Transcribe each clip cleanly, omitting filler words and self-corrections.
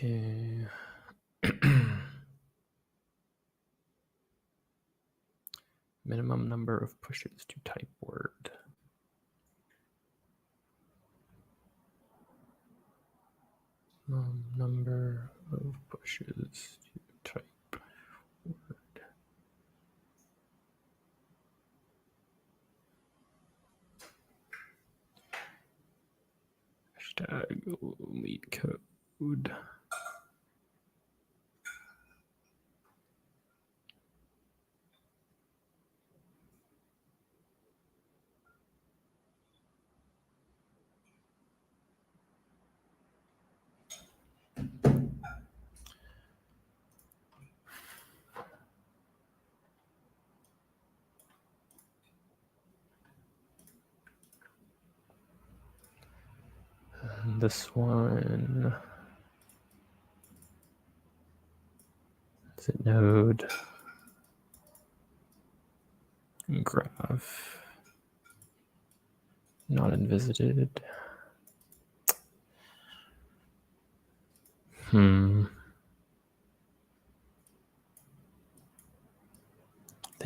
Okay. Minimum number of pushes to type word. Number of pushes to type word. Hashtag lead code. And this one is a node and graph not invisited. The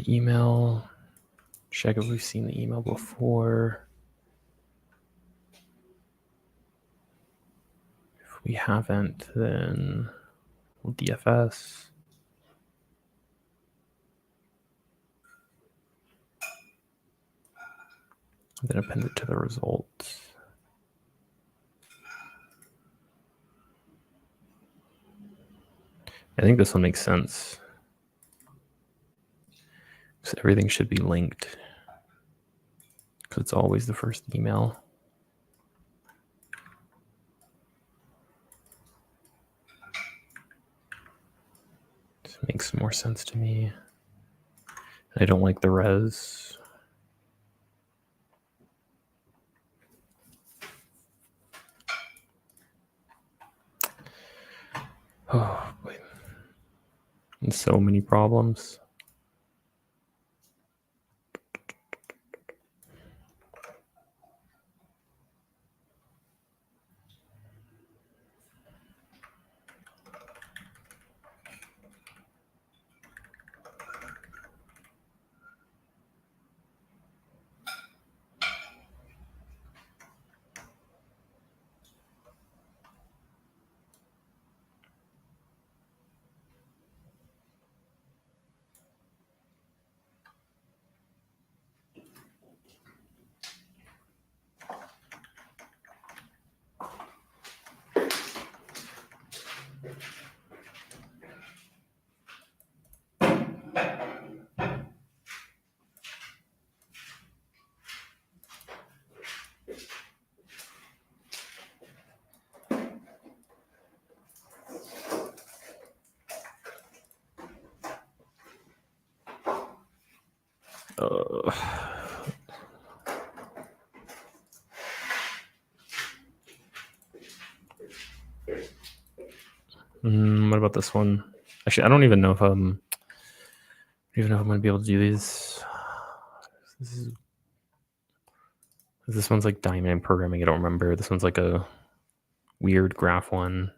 email. Check if we've seen the email before. If we haven't, then we'll DFS. And then append it to the results. I think this one makes sense. So everything should be linked because it's always the first email. This makes more sense to me. I don't like the res. Oh, boy. And so many problems. What about this one? Actually, I don't even know if I'm going to be able to do these. This one's like dynamic programming. I don't remember. This one's like a weird graph one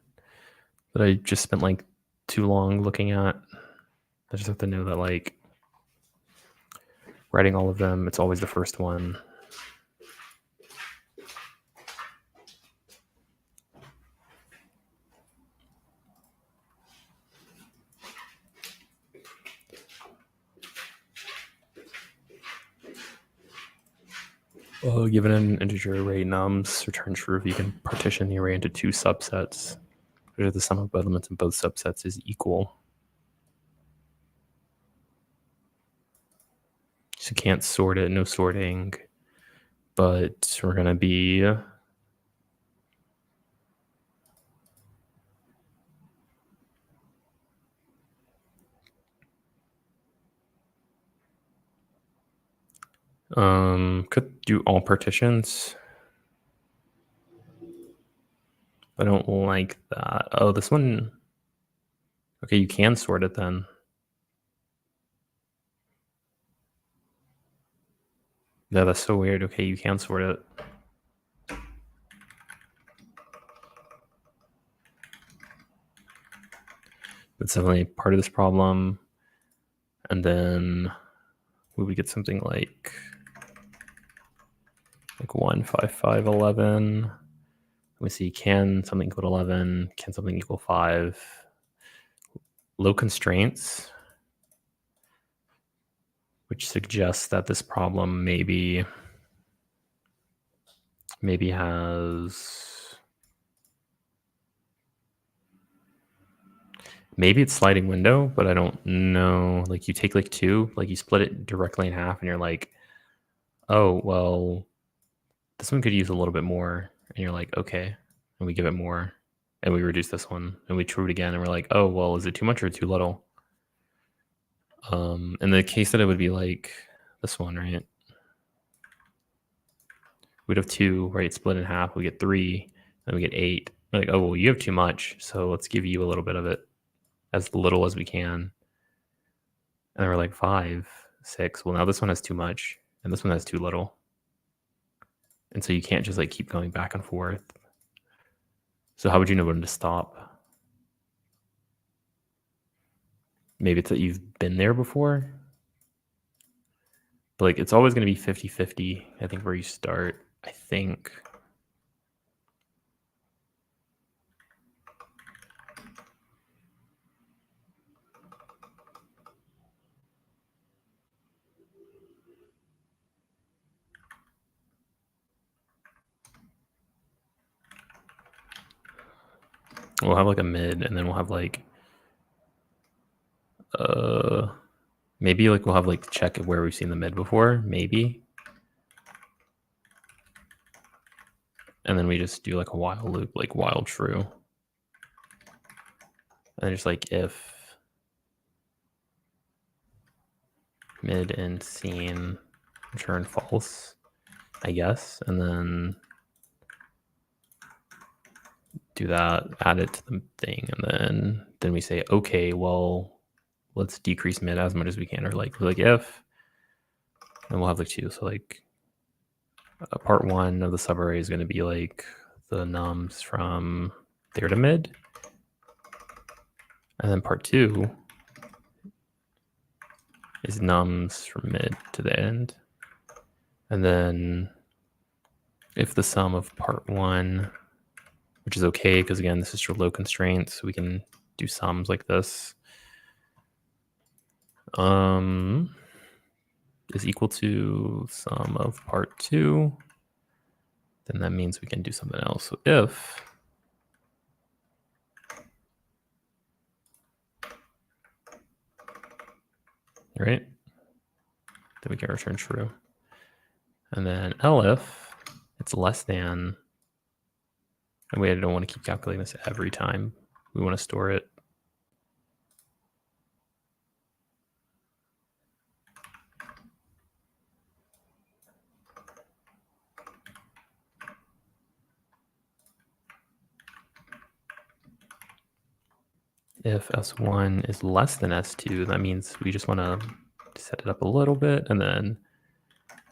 that I just spent like too long looking at. I just have to know that like writing all of them, it's always the first one. Given an integer array nums return true if you can partition the array into two subsets, where the sum of elements in both subsets is equal. So you can't sort it, no sorting, but we're going to be could do all partitions. I don't like that. Oh, this one. Okay, you can sort it then. Yeah, that's so weird. Okay, you can sort it. It's definitely part of this problem. And then we would get something like 1, 5, 5, 11. Let me see, can something equal 11? Can something equal 5? Low constraints, which suggests that this problem maybe has, maybe it's sliding window, but I don't know. Like you take like 2, like you split it directly in half and you're like, oh, well, this one could use a little bit more. And you're like, okay. And we give it more. And we reduce this one. And we true it again. And we're like, oh, well, is it too much or too little? In the case that it would be like this one, right? We'd have 2, right? Split in half. We get 3. Then we get 8. We're like, oh, well, you have too much. So let's give you a little bit of it, as little as we can. And then we're like 5, 6. Well, now this one has too much. And this one has too little. And so you can't just like keep going back and forth. So how would you know when to stop? Maybe it's that you've been there before. But like it's always going to be 50-50, I think, where you start, I think. We'll have like a mid, and then we'll have like maybe like we'll have like check where we've seen the mid before, maybe. And then we just do like a while loop, like while true. And just like if mid and scene return false, I guess. And then do that, add it to the thing, and then we say, okay, well, let's decrease mid as much as we can, or like if, and we'll have like 2. So like part 1 of the subarray is going to be like the nums from there to mid, and then part 2 is nums from mid to the end. And then if the sum of part 1, which is okay because again this is for low constraints, so we can do sums like this, is equal to sum of part 2, then that means we can do something else. So if right, then we can return true. And then elif, it's less than, and we don't want to keep calculating this every time. We want to store it. If S1 is less than S2, that means we just want to set it up a little bit, and then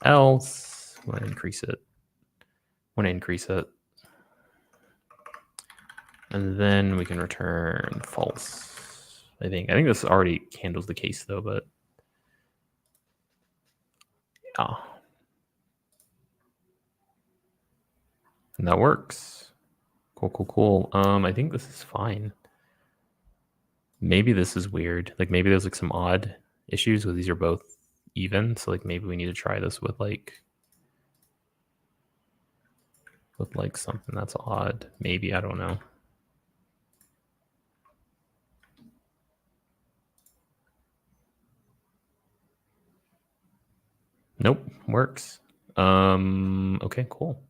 else want to increase it. And then we can return false. I think this already handles the case though, but yeah. And that works. Cool. I think this is fine. Maybe this is weird. Like maybe there's like some odd issues because these are both even. So like maybe we need to try this with like something that's odd. Maybe, I don't know. Nope, works. Okay, cool.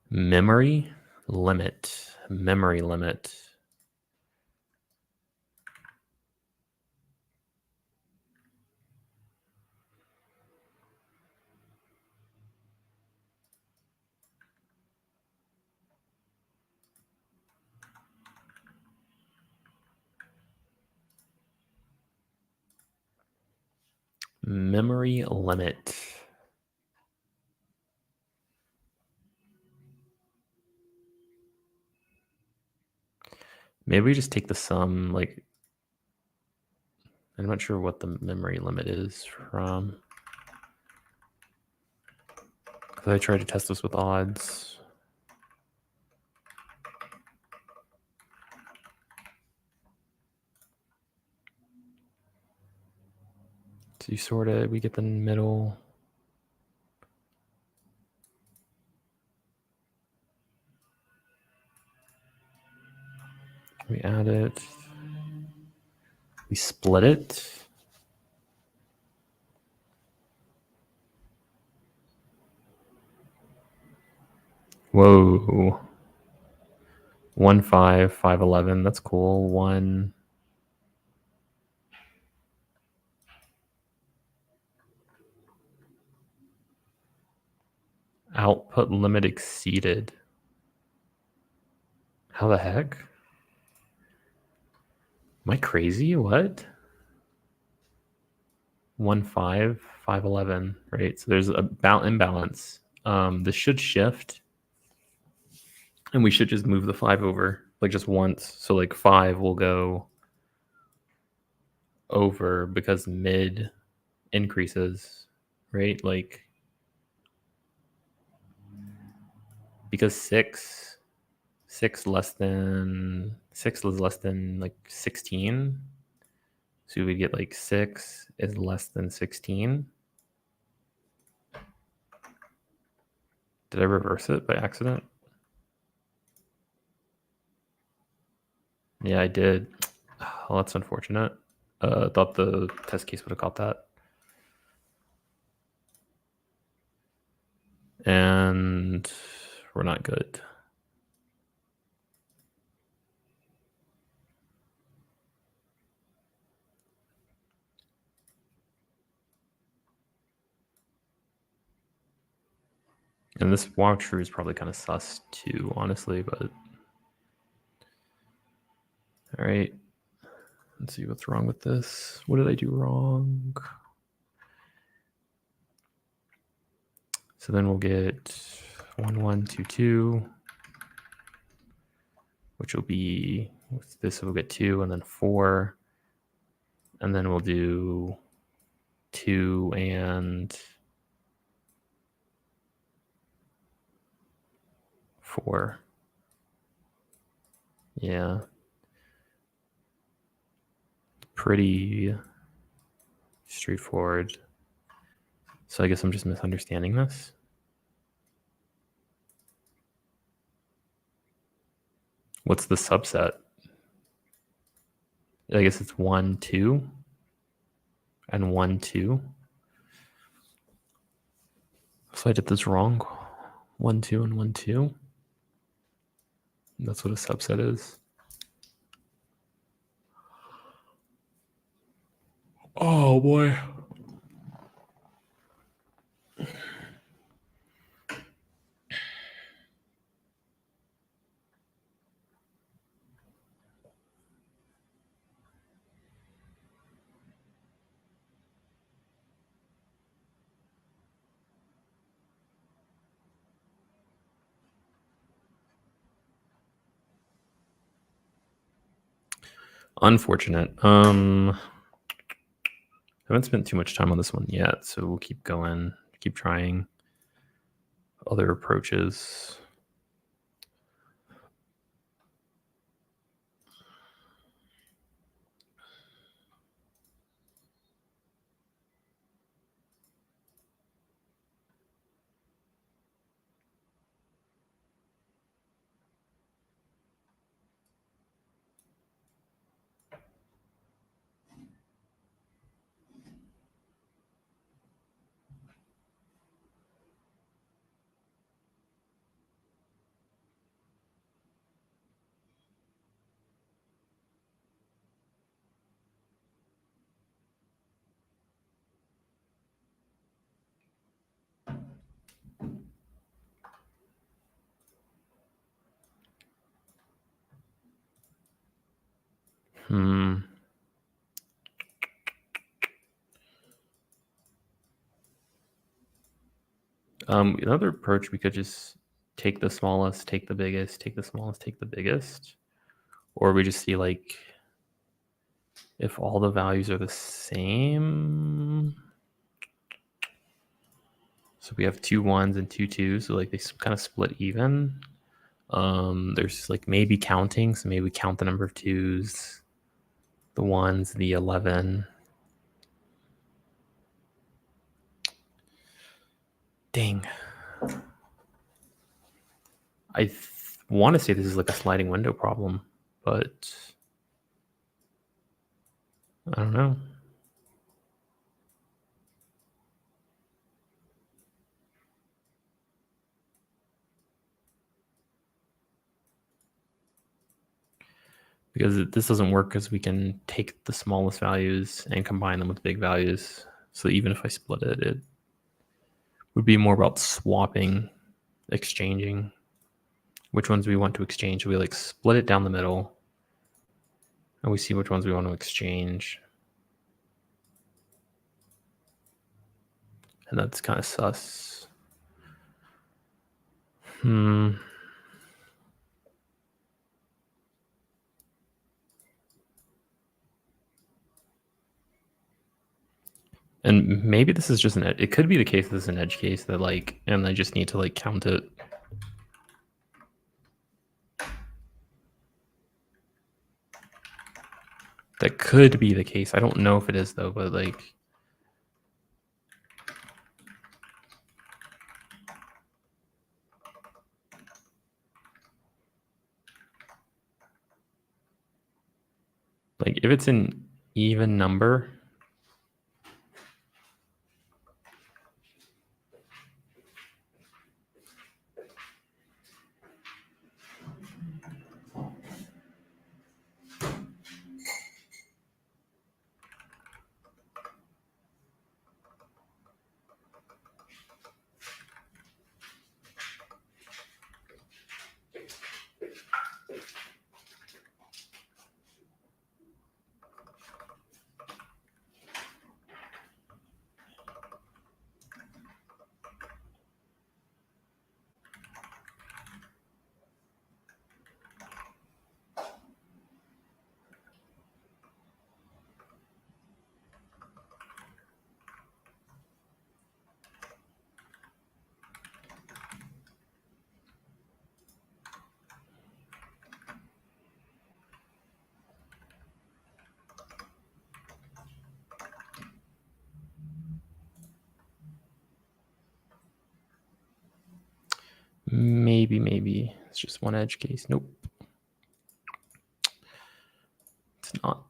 Memory limit. Memory limit. Memory limit. Maybe we just take the sum, like, I'm not sure what the memory limit is from. Because I tried to test this with odds. So you sort it, we get the middle. We add it. We split it. Whoa. 1, 5, 5, 11. That's cool. 1. Output limit exceeded. How the heck? Am I crazy? What? 1, 5, 5, 11, right? So there's a imbalance. This should shift. And we should just move the 5 over, like just once. So like 5 will go over because mid increases, right? Like, because 6 less than 6 is less than like 16. So we get like 6 is less than 16. Did I reverse it by accident? Yeah, I did. Well, that's unfortunate. Thought the test case would have caught that. And we're not good. And this wow true is probably kind of sus too, honestly, but all right. Let's see what's wrong with this. What did I do wrong? So then we'll get 1, 1, 2, 2, which will be, with this we'll get 2 and then 4. And then we'll do 2 and 4. Yeah. Pretty straightforward. So I guess I'm just misunderstanding this. What's the subset? I guess it's 1, 2, and 1, 2. So I did this wrong. 1, 2, and 1, 2. That's what a subset is. Oh boy. Unfortunate. I haven't spent too much time on this one yet, so we'll keep going, keep trying other approaches. Another approach, we could just take the smallest, take the biggest, take the smallest, take the biggest. Or we just see like if all the values are the same. So we have 2 1s and 2 2s, so like they kind of split even. There's like maybe counting, so maybe we count the number of 2s, the 1s, the 11. Dang. I want to say this is like a sliding window problem, but I don't know. Because this doesn't work because we can take the smallest values and combine them with big values. So even if I split it, it would be more about swapping, exchanging. Which ones we want to exchange. We like split it down the middle and we see which ones we want to exchange. And that's kind of sus. And maybe this is just it could be the case this is an edge case that like, and I just need to like count it. That could be the case. I don't know if it is though, but like, if it's an even number, maybe it's just one edge case. Nope. It's not.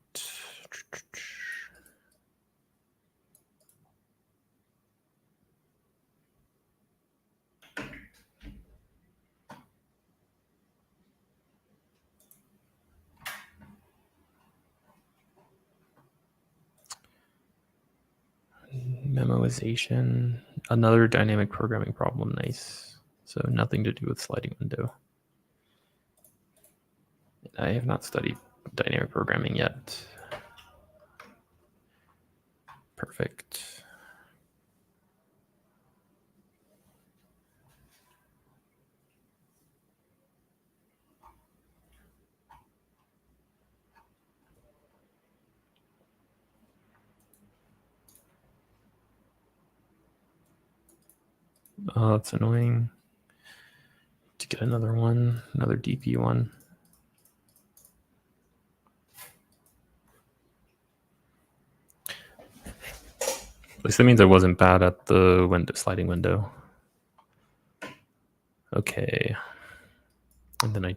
Memoization, another dynamic programming problem. Nice. So nothing to do with sliding window. I have not studied dynamic programming yet. Perfect. Oh, that's annoying. To get another one, another DP one. At least that means I wasn't bad at the sliding window. Okay. And then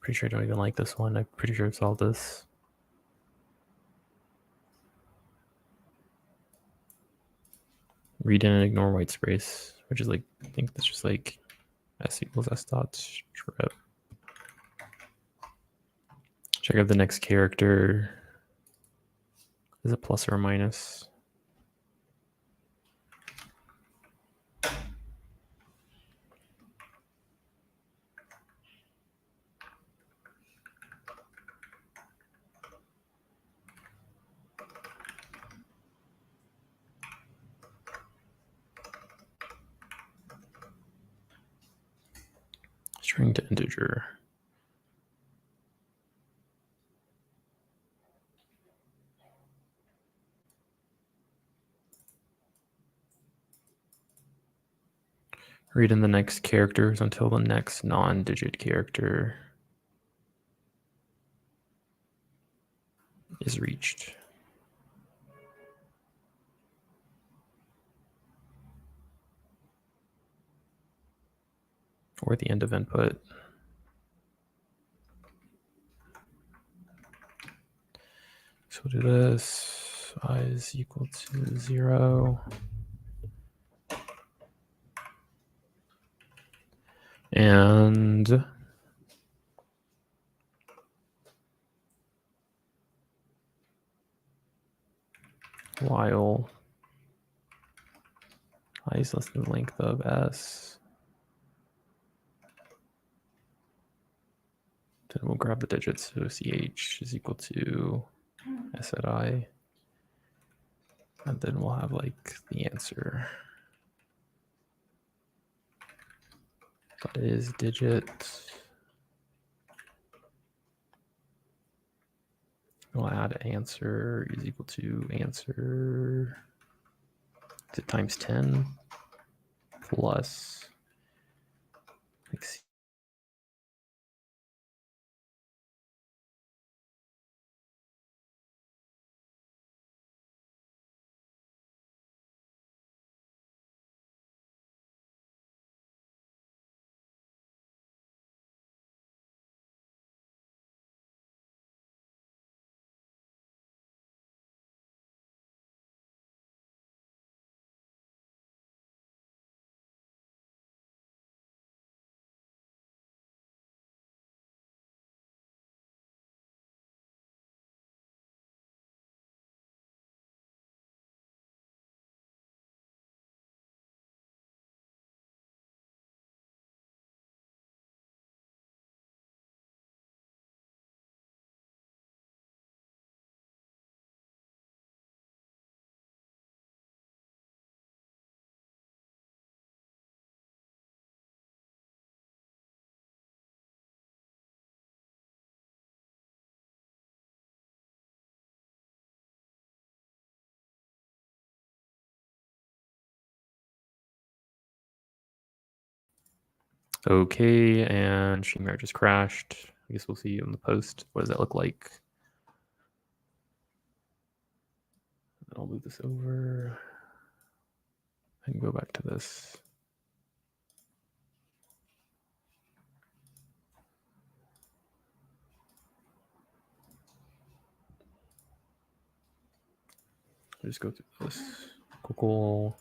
pretty sure I don't even like this one. I'm pretty sure I've solved this. Read in and ignore white space, which is like, I think that's just like s equals s dot strip. Check out the next character. Is it plus or a minus? String to integer. Read in the next characters until the next non-digit character is reached. Or the end of input. So we'll do this. I is equal to 0. And while I is less than the length of s, then we'll grab the digits. So ch is equal to s at I. And then we'll have like the answer. That is digit. We'll add answer is equal to answer to times 10 plus like okay, and StreamYard just crashed. I guess we'll see you in the post. What does that look like? I'll move this over. I can go back to this. I'll just go through this. Cool.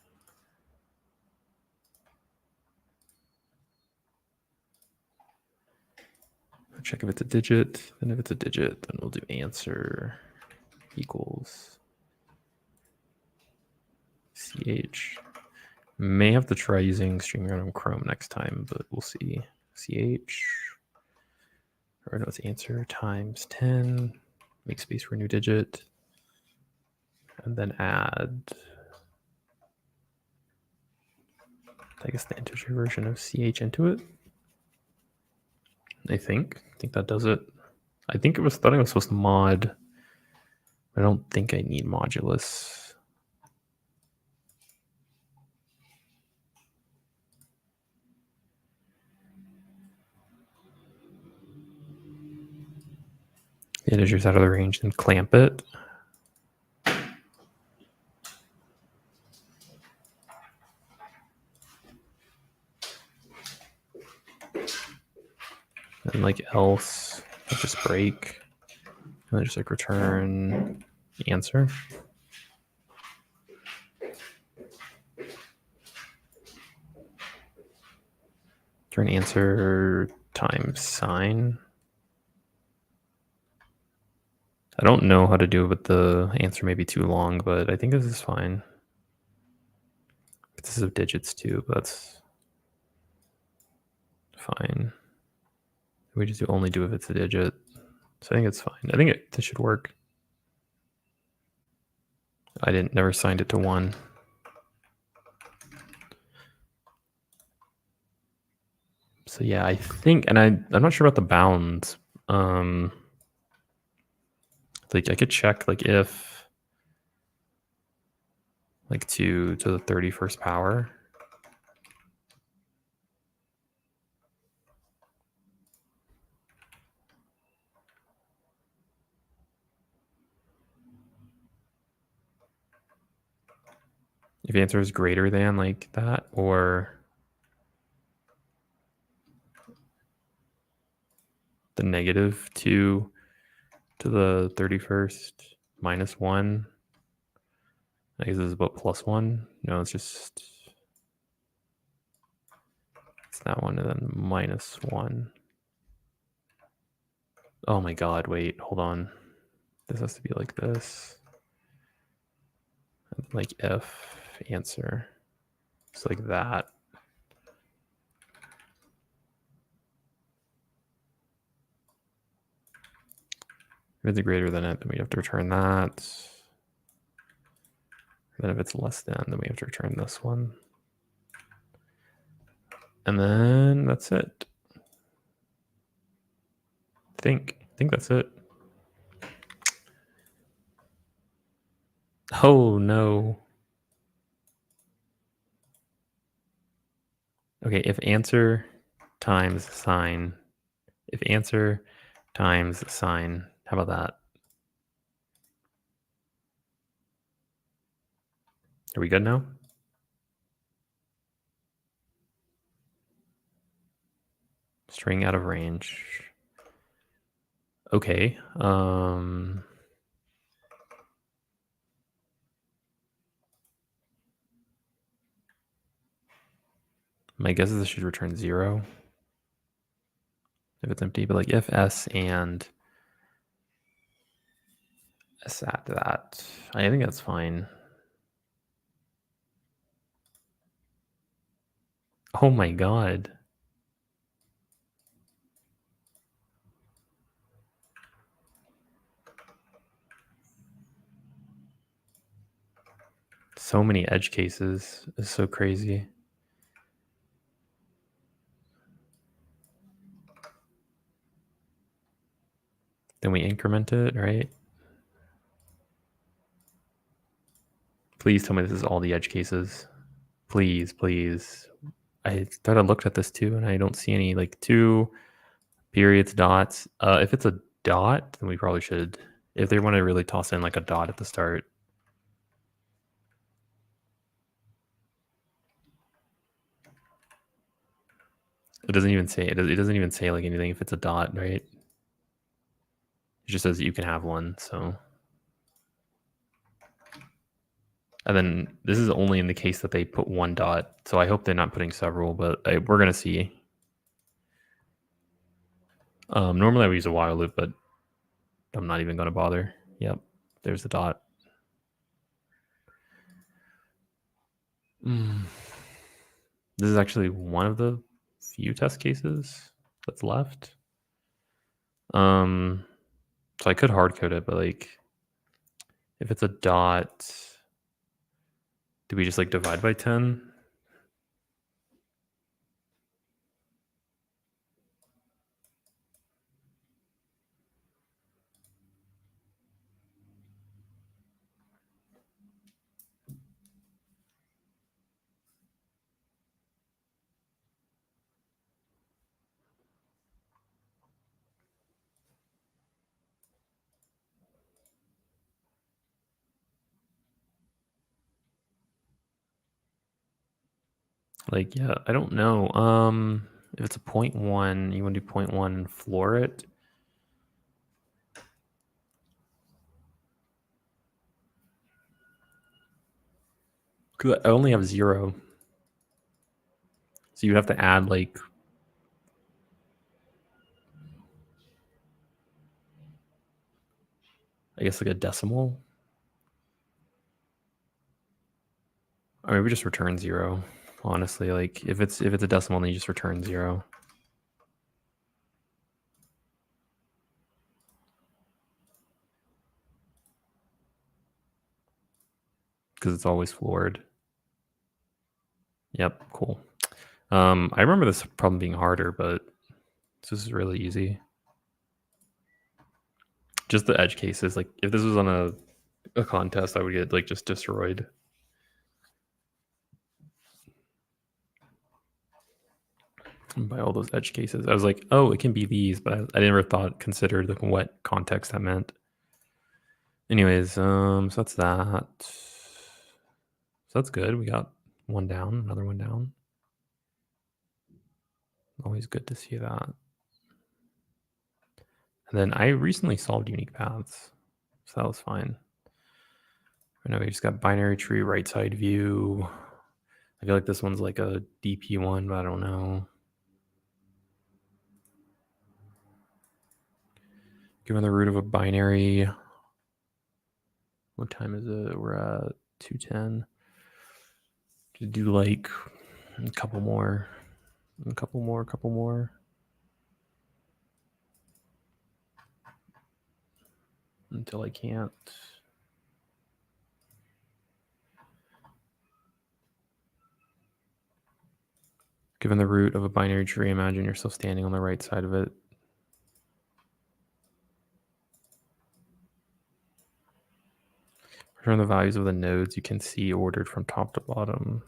Check if it's a digit. Then if it's a digit, then we'll do answer equals ch. May have to try using StreamYard on Chrome next time, but we'll see. Ch. Or no, it's answer times 10. Make space for a new digit. And then add, I guess, the integer version of ch into it. I think that does it. I think thought I was supposed to mod. I don't think I need modulus. The integers out of the range and clamp it. And like else, I'll just break. And then just like return the answer. Return answer times sign. I don't know how to do it with the answer may be too long, but I think this is fine. This is of digits too, but that's fine. We just only do if it's a digit. So I think it's fine. I think this should work. I never signed it to 1. So yeah, I think, and I'm not sure about the bounds. Like I could check like if like to the 31st power. If the answer is greater than like that, or the negative 2 to the 31st minus 1. I guess this is about plus 1. No, it's just, it's that one and then minus 1. Oh my god, wait, hold on. This has to be like this. Like if answer. It's like that. If it's greater than it, then we have to return that. Then if it's less than, then we have to return this one. And then that's it. I think that's it. Oh no. Okay, if answer times sign. If answer times sign. How about that? Are we good now? String out of range. Okay. My guess is this should return 0 if it's empty, but like if s and s at that, I think that's fine. Oh my god. So many edge cases. It's so crazy. Then we increment it, right? Please tell me this is all the edge cases. Please, please. I thought I looked at this too, and I don't see any like 2 periods, dots. If it's a dot, then we probably should. If they want to really toss in like a dot at the start. It doesn't even say it doesn't even say like anything if it's a dot, right? It just says you can have one. So, and then this is only in the case that they put 1 dot. So I hope they're not putting several, but we're gonna see. Normally I would use a while loop, but I'm not even gonna bother. Yep, there's the dot. This is actually one of the few test cases that's left. So I could hard code it, but like if it's a dot, do we just like divide by 10? Like, yeah, I don't know. If it's a 0.1, you want to do 0.1 and floor it. Cause I only have 0. So you have to add like, I guess like a decimal. Or maybe just return 0. Honestly, like if it's a decimal, then you just return 0. Because it's always floored. Yep, cool. I remember this problem being harder, but this is really easy. Just the edge cases. Like if this was on a contest, I would get like just destroyed. By all those edge cases. I was like, oh, it can be these, but I never considered like what context that meant. Anyways, so that's that. So that's good. We got one down, another one down. Always good to see that. And then I recently solved unique paths, so that was fine. I know we just got binary tree, right side view. I feel like this one's like a DP one, but I don't know. Given the root of a binary, what time is it? We're at 2:10. To do like a couple more, until I can't. Given the root of a binary tree, imagine yourself standing on the right side of it. Return the values of the nodes you can see ordered from top to bottom.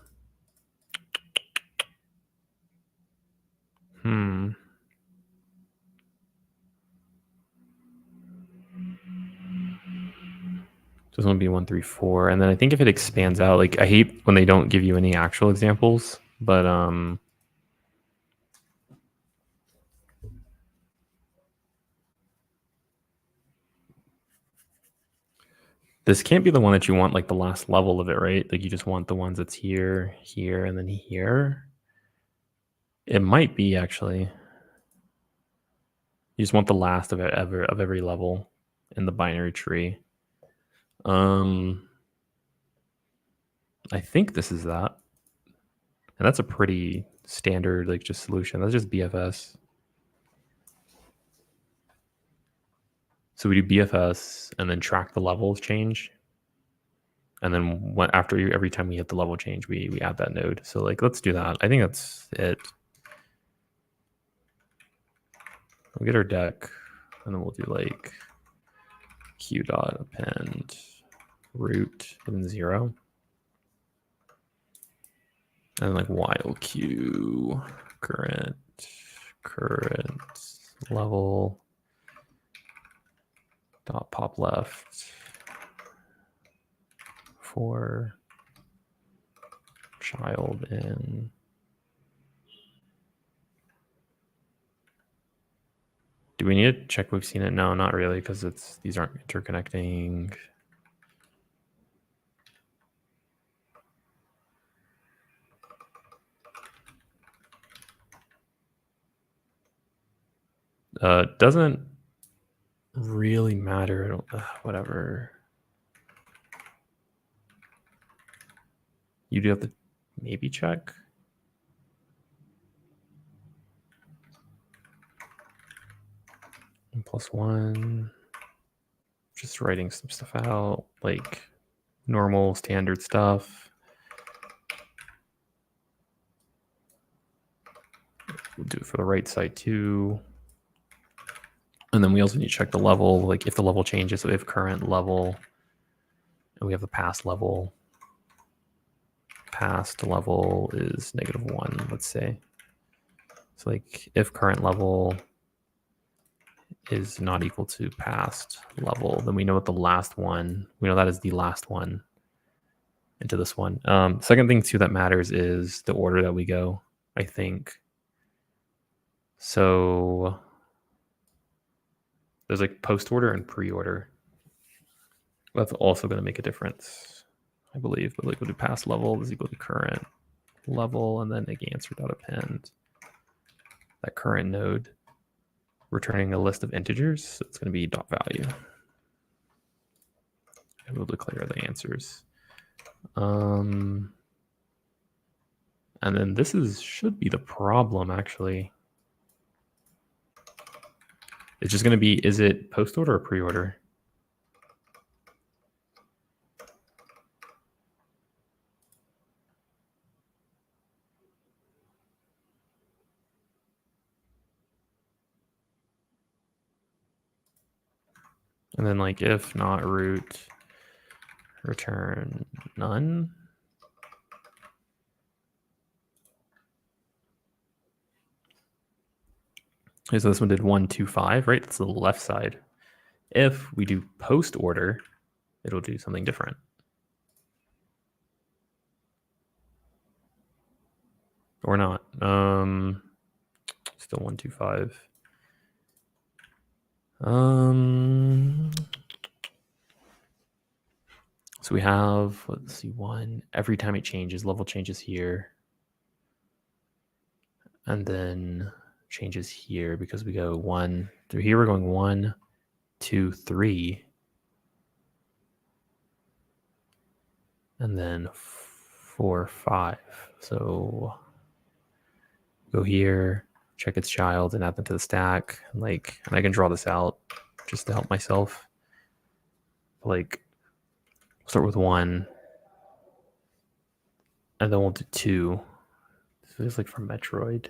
This one would be 1, 3, 4. And then I think if it expands out, like I hate when they don't give you any actual examples, but this can't be the one that you want like the last level of it, right? Like you just want the ones that's here, here, and then here. It might be actually. You just want the last of every level in the binary tree. I think this is that. And that's a pretty standard like just solution. That's just BFS. So we do BFS and then track the levels change. And then after every time we hit the level change, we add that node. So like, let's do that. I think that's it. We'll get our deck and then we'll do like q dot append root and then 0. And like while q current level dot pop left for child in do we need to check we've seen it? No, not really, because these aren't interconnecting. Doesn't really matter. Whatever. You do have to maybe check. +1. Just writing some stuff out, like normal standard stuff. We'll do it for the right side too. And then we also need to check the level, like if the level changes, so we have current level and we have the past level. Past level is -1, let's say. So like if current level is not equal to past level, then we know what the last one, we know that is the last one into this one. Second thing too that matters is the order that we go, I think. So there's like post order and pre-order. That's also going to make a difference, I believe. But like we'll do past level is equal to current level, and then like answer.append that current node, returning a list of integers. So it's going to be dot value. And we'll declare the answers. And then this should be the problem actually. It's just going to be, is it post order or pre-order? And then like if not root, return none. Okay, so this one did 1, 2, 5, right? That's the left side. If we do post order, it'll do something different. or not. Still 1, 2, 5. So we have, let's see, 1. Every time it changes, level changes here. And then changes here because we go 1 through here. We're going 1, 2, 3. And then 4, 5. So go here, check its child, and add them to the stack. And I can draw this out just to help myself. Start with 1, and then we'll do 2. So it's like from Metroid.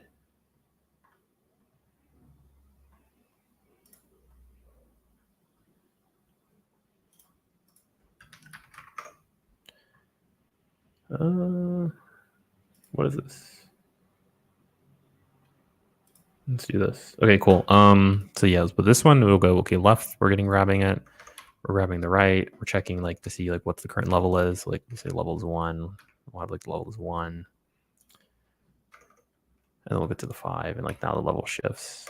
What is this? Let's do this. Okay, cool. So yeah, but this one we'll go, okay, left, we're grabbing it. We're grabbing the right. We're checking to see what's the current level is. We say level is 1. We'll have the level is 1. And then we'll get to the 5, and now the level shifts.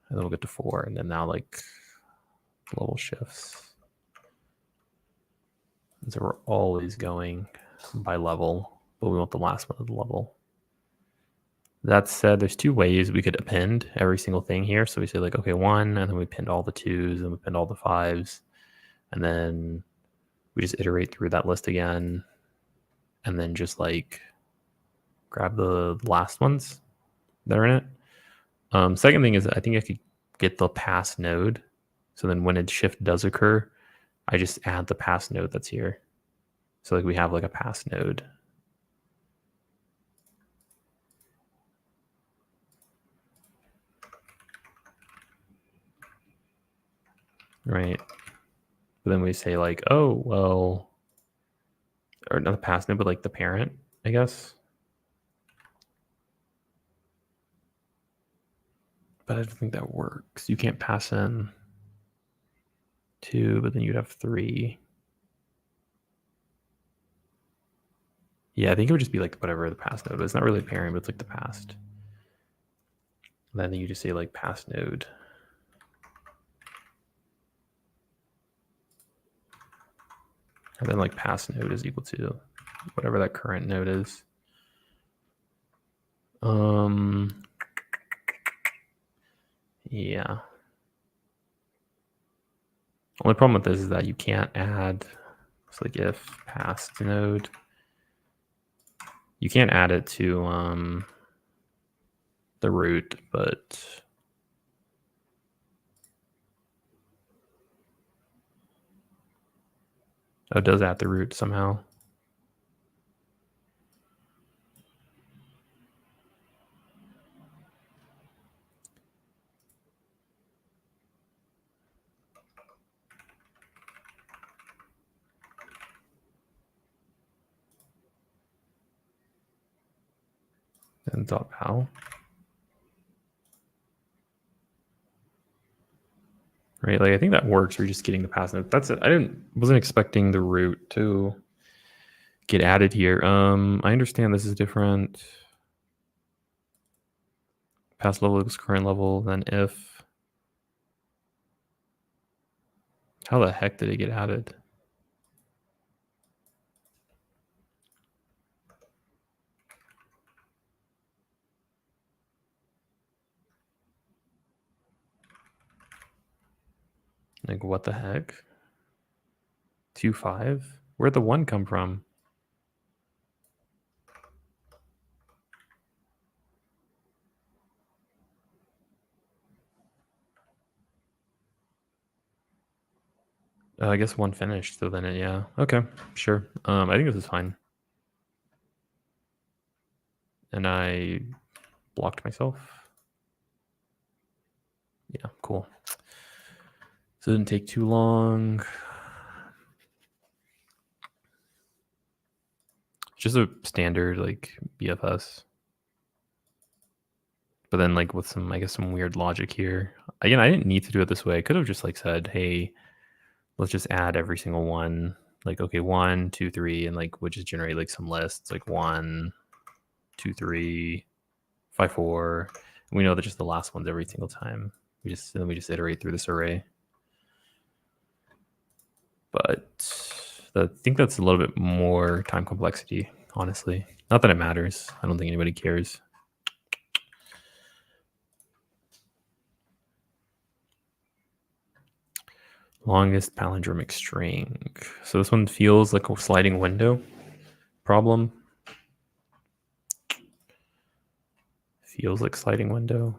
And then we'll get to 4, and then now level shifts. And so we're always going by level, but we want the last one of the level. That said, there's 2 ways we could append every single thing here. So we say okay, 1, and then we append all the 2s, and we append all the 5s. And then we just iterate through that list again, and then just grab the last ones that are in it. Second thing is I think I could get the pass node. So then when a shift does occur, I just add the pass node that's here. So we have a pass node. Right. But then we say oh, well, or not the pass node, but the parent, I guess. But I don't think that works. You can't pass in 2, but then you'd have 3. Yeah, I think it would just be whatever the pass node is. It's not really a parent, but it's the past. And then you just say pass node. And then pass node is equal to whatever that current node is. Yeah. Only problem with this is that you can't add, it's if past node, you can't add it to the root, but it does add the root somehow. And .val. Right, I think that works. We're just getting the pass node. That's it. Wasn't expecting the root to get added here. I understand this is different. Pass level is current level, then if. How the heck did it get added? What the heck? 2, 5? Where'd the 1 come from? I guess 1 finished, so then yeah. Okay, sure. I think this is fine. And I blocked myself. Yeah, cool. So it didn't take too long. Just a standard BFS. But then with some, I guess, some weird logic here. Again, I didn't need to do it this way. I could have just said, hey, let's just add every single one. Okay, 1, 2, 3, and we'll just generate some lists 1, 2, 3, 5, 4. We know that just the last one's every single time. We just iterate through this array. But I think that's a little bit more time complexity, honestly. Not that it matters. I don't think anybody cares. Longest palindromic string. So this one feels like a sliding window problem. Feels like sliding window.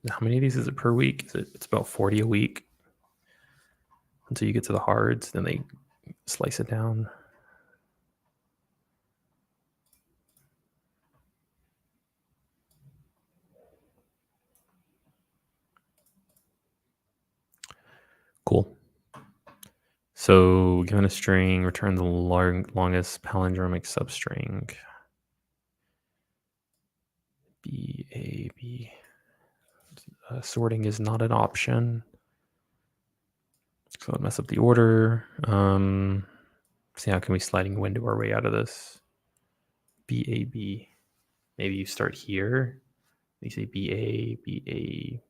How many of these is it per week? It's about 40 a week until you get to the hards. Then they slice it down. Cool. So given a string, return the longest palindromic substring. B, A, B. Sorting is not an option. So I'll mess up the order. See how can we sliding window our way out of this? B, A, B. Maybe you start here. You say B, A, B, A.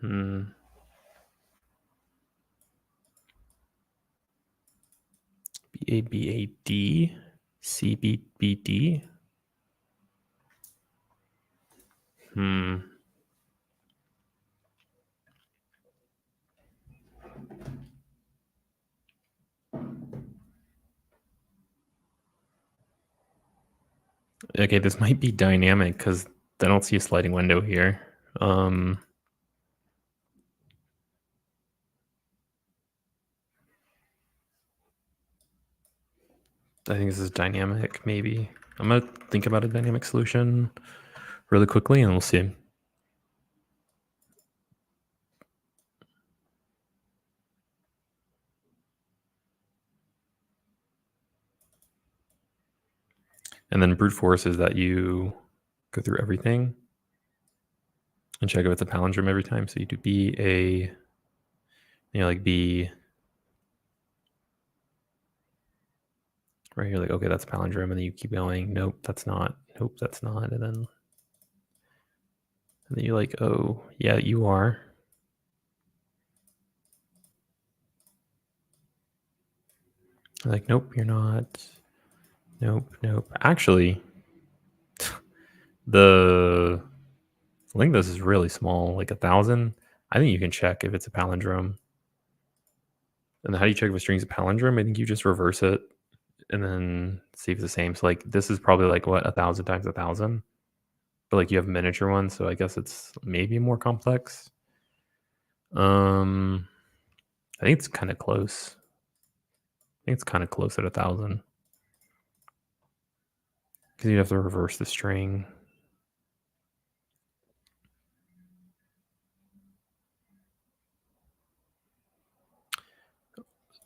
B, A, B, A, D. C, B, B, D. Okay, this might be dynamic because I don't see a sliding window here. I think this is dynamic, maybe. I'm going to think about a dynamic solution really quickly and we'll see. And then brute force is that you go through everything and check if it's a palindrome every time. So you do B, A, like B. Right here, like, okay, that's palindrome. And then you keep going. Nope, that's not. Nope, that's not. And then you're like, oh, yeah, you are. Like, nope, you're not. Nope. Actually, the length of this is really small, like 1,000. I think you can check if it's a palindrome. And how do you check if a string's a palindrome? I think you just reverse it and then see if it's the same. So like this is probably like what, 1,000 times 1,000. But like you have miniature ones, so I guess it's maybe more complex. I think it's kind of close. I think it's kind of close at 1,000. Because you have to reverse the string.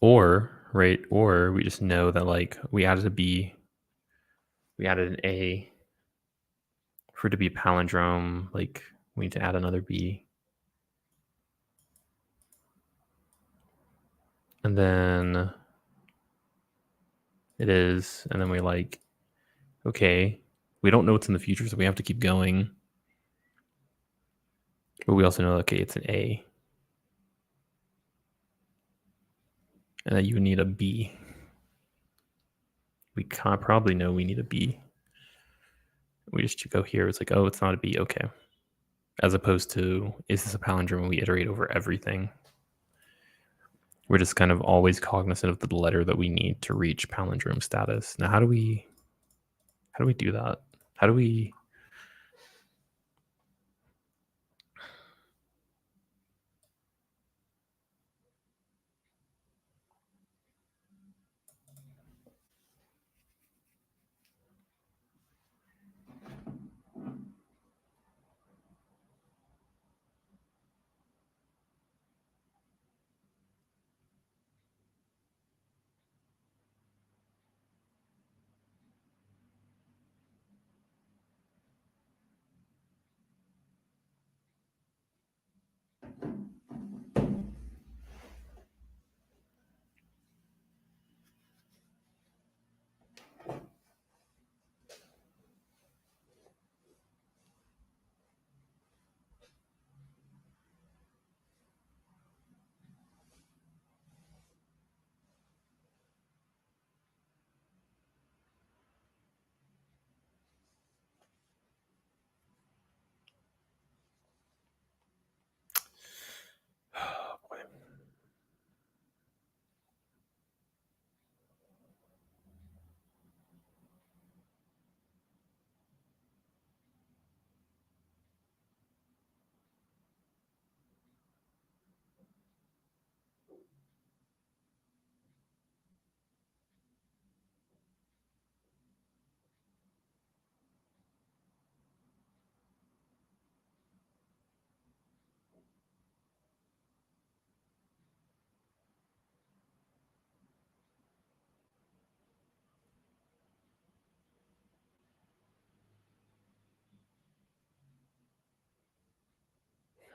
Or we just know that like we added a B, we added an A. For it to be a palindrome, like we need to add another B. And then it is, and then we like, okay, we don't know what's in the future, so we have to keep going. But we also know, okay, it's an A. And that you need a B. We can't probably know we need a B. We just go here, it's like, oh, it's not a B, okay. As opposed to, is this a palindrome? And we iterate over everything. We're just kind of always cognizant of the letter that we need to reach palindrome status. Now, how do we do that? How do we...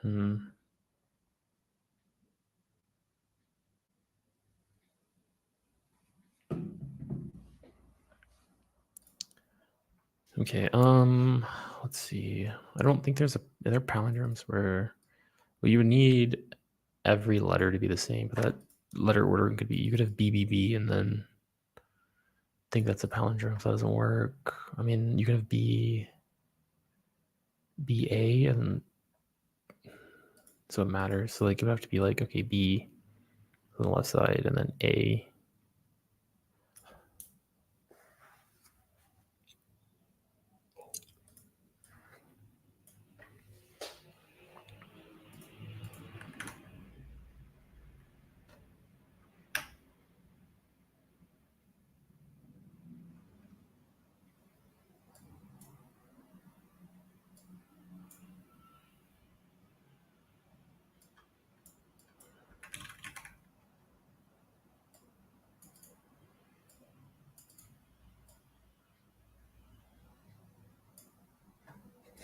Hmm. Okay. Let's see. I don't think are there palindromes where well, you would need every letter to be the same, but that letter ordering could be you could have BBB and then think that's a palindrome if that doesn't work. I mean, you could have BA and so it matters. So like it would have to be like okay, B on the left side and then A.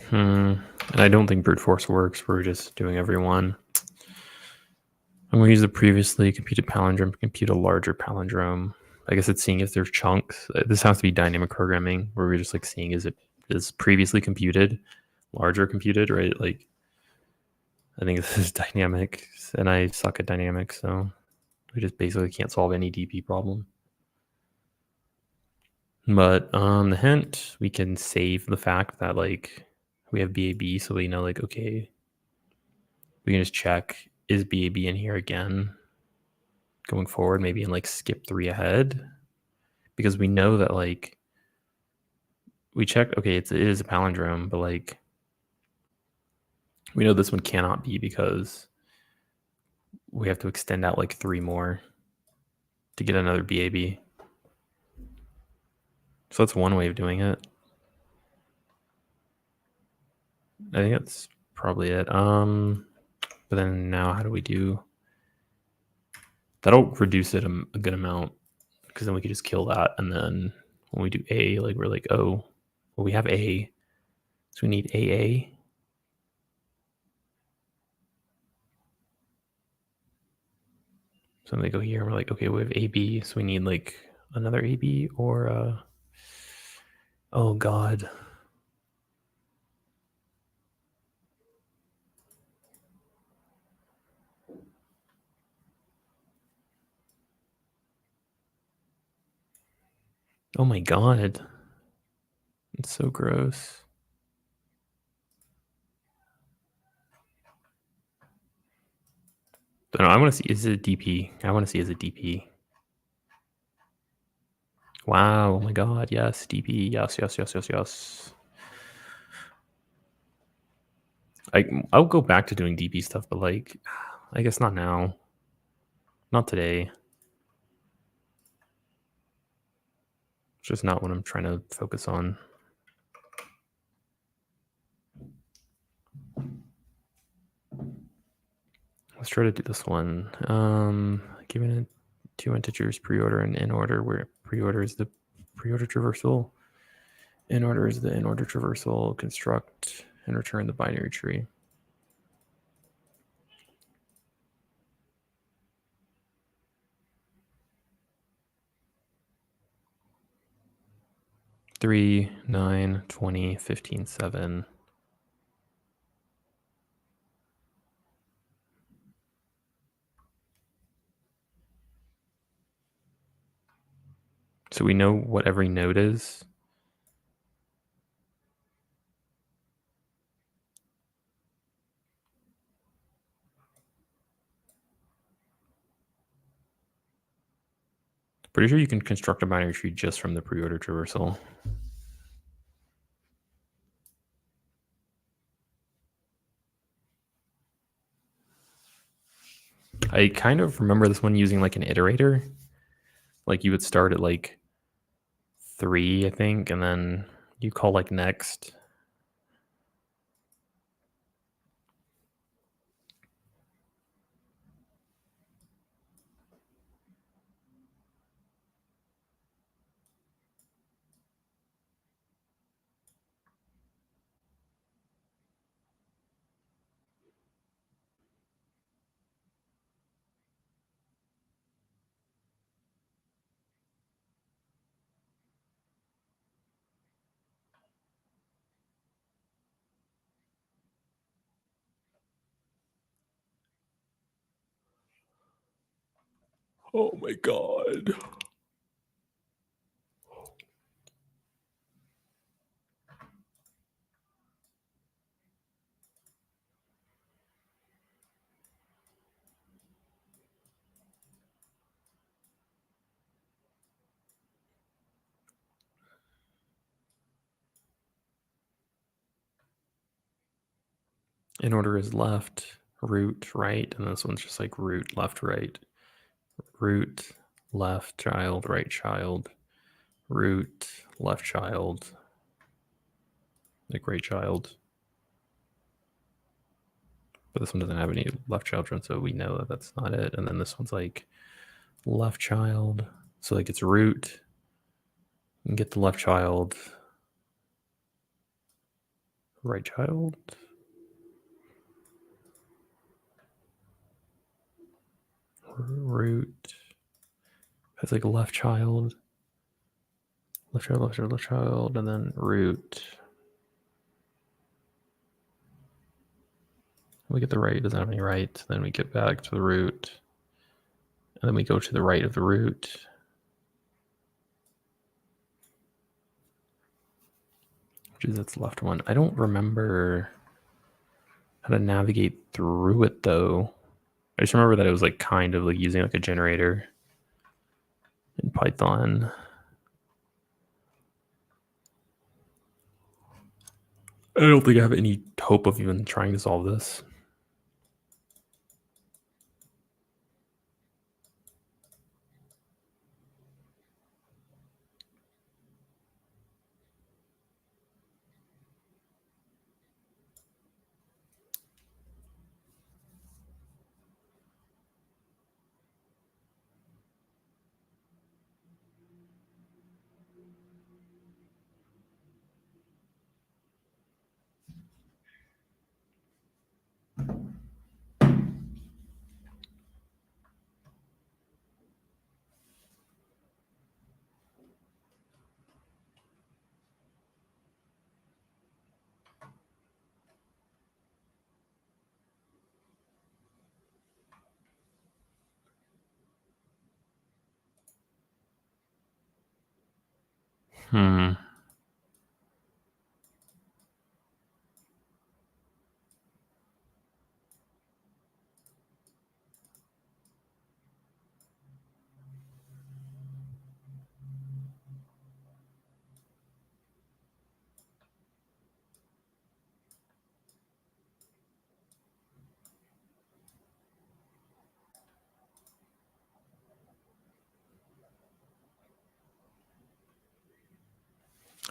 And I don't think brute force works. We're just doing every one. I'm going to use the previously computed palindrome to compute a larger palindrome. I guess it's seeing if there's chunks. This has to be dynamic programming where we're just like seeing is previously computed, larger computed, right? Like I think this is dynamic and I suck at dynamics, so we just basically can't solve any DP problem. But on the hint, we can save the fact that like we have BAB, so we know like okay, we can just check is BAB in here again going forward, maybe and like skip 3 ahead because we know that like we check okay, it is a palindrome, but like we know this one cannot be because we have to extend out like 3 more to get another BAB. So that's one way of doing it. I think that's probably it. But then now how do we do? That'll reduce it a good amount because then we could just kill that. And then when we do A, like we're like, oh, well, we have A, so we need AA. So then they go here and we're like, okay, we have AB, so we need like another AB or oh god. Oh my god. It's so gross. I don't know, I want to see is it a DP? I want to see is it DP. Wow, oh my god, yes, DP, yes. I'll go back to doing DP stuff, but like I guess not now. Not today. It's just not what I'm trying to focus on. Let's try to do this one. Given it 2 integers pre-order and in order, where pre-order is the pre-order traversal, in order is the in order traversal, construct and return the binary tree. Three, 9, 20, 15, 7. So we know what every node is. Pretty sure you can construct a binary tree just from the pre-order traversal. I kind of remember this one using like an iterator. Like you would start at like 3, I think, and then you call like next. Oh my god. In order is left, root, right, and this one's just like root, left, right. Root, left child, right child. Root, left child, like right child. But this one doesn't have any left children, so we know that that's not it. And then this one's like left child. So like it's root. You can get the left child. Right child. Root. Has like a left child. Left child, left child, left child, and then root. We get the right, doesn't have any right. Then we get back to the root. And then we go to the right of the root. Which is its left one. I don't remember how to navigate through it though. I just remember that it was like kind of like using like a generator in Python. I don't think I have any hope of even trying to solve this.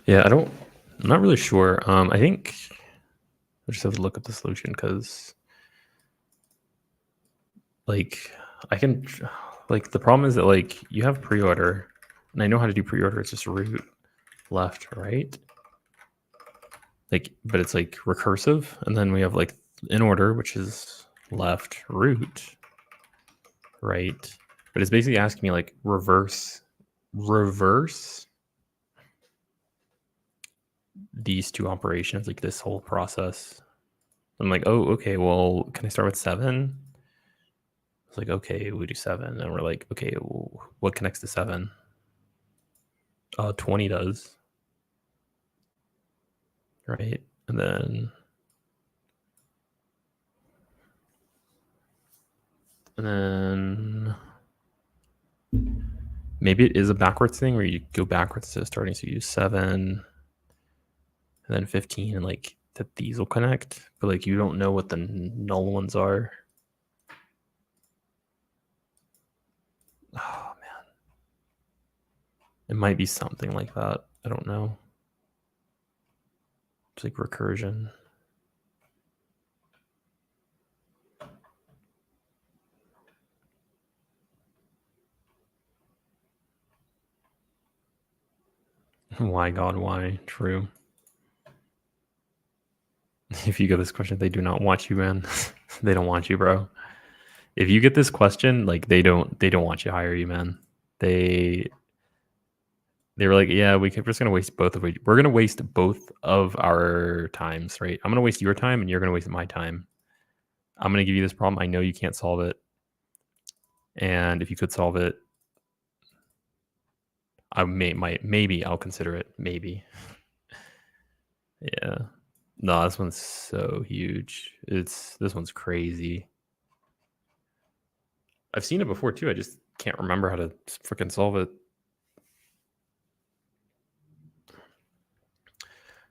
Yeah, I'm not really sure. I think I just have to look at the solution because like I can like the problem is that like you have pre-order and I know how to do pre-order. It's just root, left, right. Like, but it's like recursive. And then we have like in order, which is left, root, right. But it's basically asking me like reverse these two operations, like this whole process. I'm like, oh, okay, well, can I start with 7? It's like, okay, we do 7. And we're like, okay, well, what connects to 7? 20 does. Right? And then maybe it is a backwards thing where you go backwards to starting. So you use 7 and then 15 and like that these will connect, but like you don't know what the null ones are. Oh man. It might be something like that. I don't know. It's like recursion. Why God, why? True. If you get this question, they do not want you, man. They don't want you, bro. If you get this question, like they don't want you to hire you, man. They were like, yeah, we're just gonna waste both of it. We're gonna waste both of our times, right? I'm gonna waste your time and you're gonna waste my time. I'm gonna give you this problem. I know you can't solve it. And if you could solve it, maybe I'll consider it. Maybe. Yeah. No, this one's so huge. This one's crazy. I've seen it before too. I just can't remember how to freaking solve it.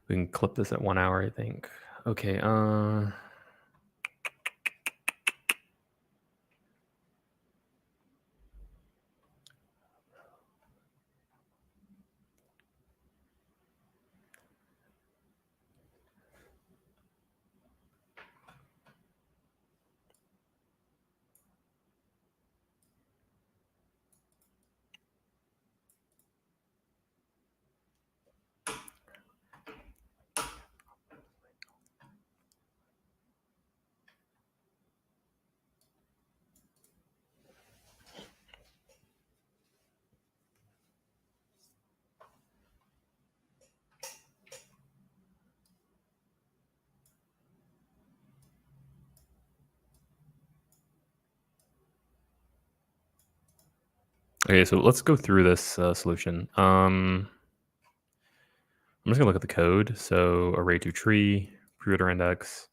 We can clip this at 1 hour, I think. Okay. Okay, so let's go through this solution. I'm just gonna look at the code. So array to tree, pre-order index.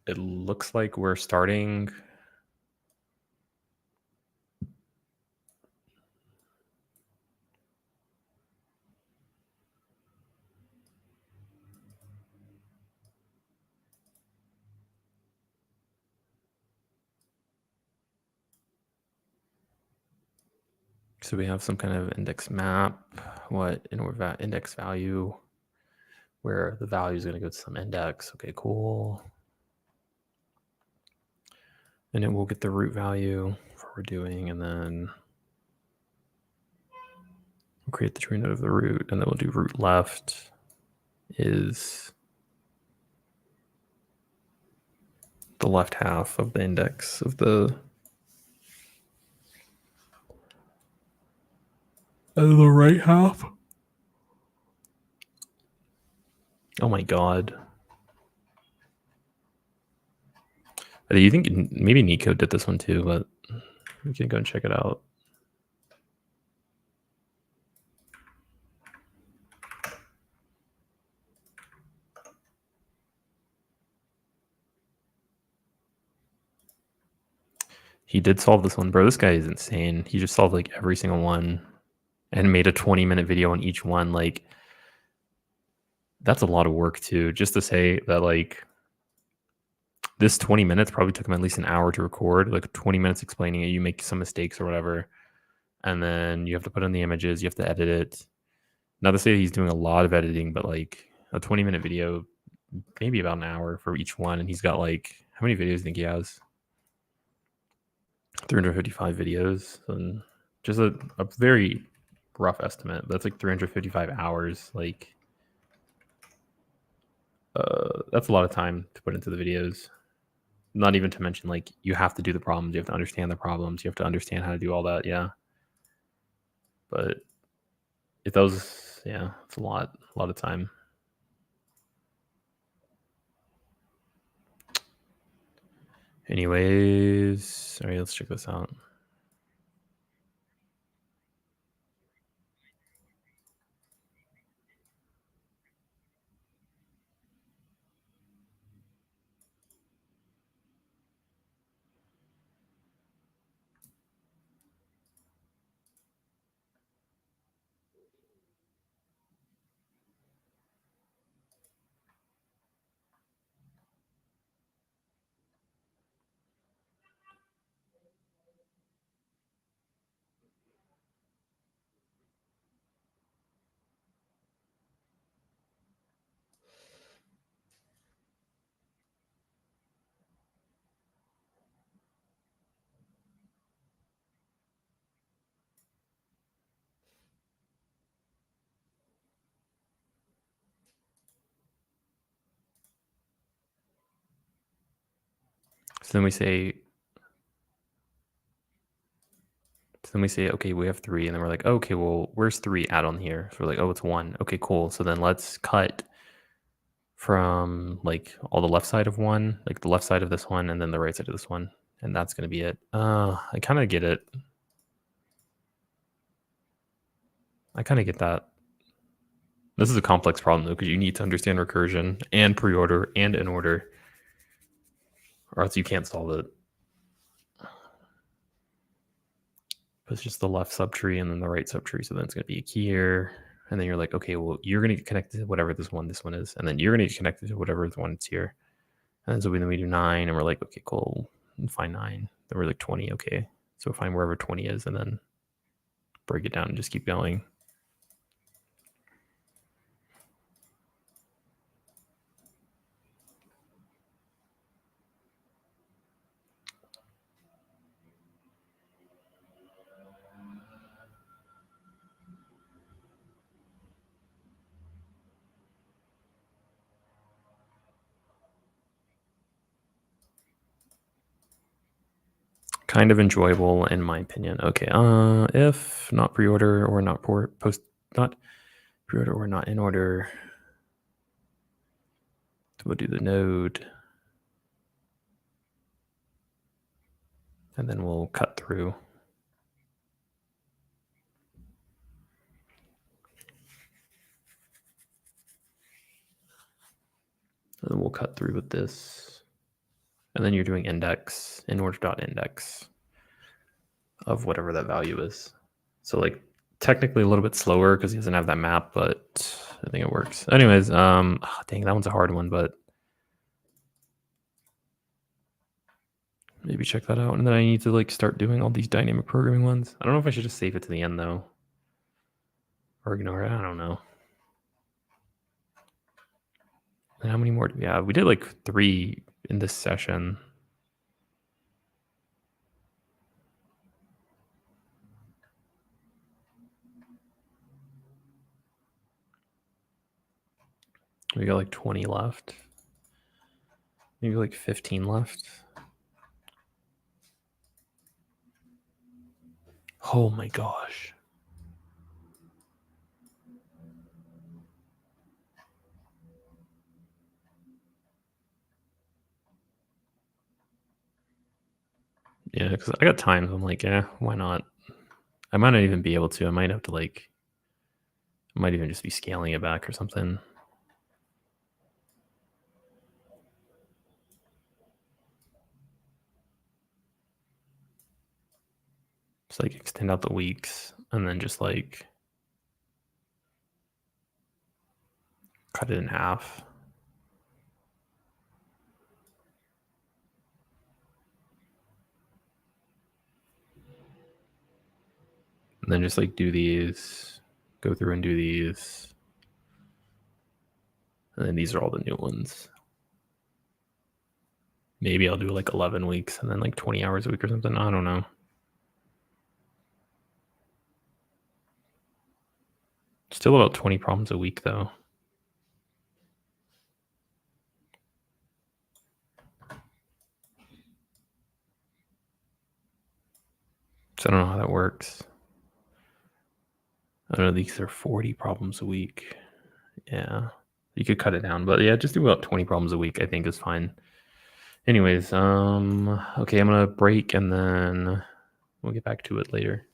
It looks like we're starting. So we have some kind of index map, index value, where the value is going to go to some index. Okay, cool. And it will get the root value for what we're doing, and then we'll create the tree node of the root, and then we'll do root left is the left half of the index of the right half. Oh my god. Do you think maybe Nico did this one too, but we can go and check it out. He did solve this one, bro. This guy is insane. He just solved like every single one and made a 20-minute video on each one. Like, that's a lot of work too. Just to say that, like, this 20 minutes probably took him at least an hour to record, like 20 minutes explaining it. You make some mistakes or whatever, and then you have to put in the images, you have to edit it. Not to say he's doing a lot of editing, but like a 20-minute video, maybe about an hour for each one. And he's got like, how many videos do you think he has? 355 videos. And just a very rough estimate. That's like 355 hours. Like, that's a lot of time to put into the videos. Not even to mention, like, you have to do the problems. You have to understand the problems. You have to understand how to do all that. Yeah. But if those, yeah, it's a lot of time. Anyways, all right, let's check this out. So then we say, okay, we have 3, and then we're like, okay, well, where's 3 add on here? So we're like, oh, it's 1. Okay, cool. So then let's cut from like all the left side of 1, like the left side of this one, and then the right side of this one. And that's going to be it. I kind of get it. I kind of get that. This is a complex problem, though, because you need to understand recursion and pre-order and in order, or else you can't solve it. But it's just the left subtree and then the right subtree. So then it's going to be here. And then you're like, okay, well, you're going to get connected to whatever this one is. And then you're going to get connected to whatever the one that's here. And so then we do 9, and we're like, okay, cool. Find 9. Then we're like 20. Okay. So find wherever 20 is and then break it down and just keep going. Kind of enjoyable in my opinion. Okay, if not pre-order or not post, not pre-order or not in order, we'll do the node, and then we'll cut through. And then we'll cut through with this, and then you're doing index in order.index of whatever that value is. So like technically a little bit slower because he doesn't have that map, but I think it works. Anyways, dang, that one's a hard one, but maybe check that out. And then I need to like start doing all these dynamic programming ones. I don't know if I should just save it to the end though, or ignore it. I don't know. And how many more do we have? We did like 3 in this session. We got like 20 left. Maybe like 15 left. Oh my gosh. Yeah, because I got times I'm like, yeah, why not? I might not even be able to. I might have to like, I might even just be scaling it back or something. Just like extend out the weeks and then just like cut it in half. And then just like do these, go through and do these. And then these are all the new ones. Maybe I'll do like 11 weeks and then like 20 hours a week or something. I don't know. Still about 20 problems a week though. So I don't know how that works. I don't know, these are 40 problems a week. Yeah, you could cut it down, but yeah, just do about 20 problems a week, I think is fine. Anyways, okay, I'm gonna break and then we'll get back to it later.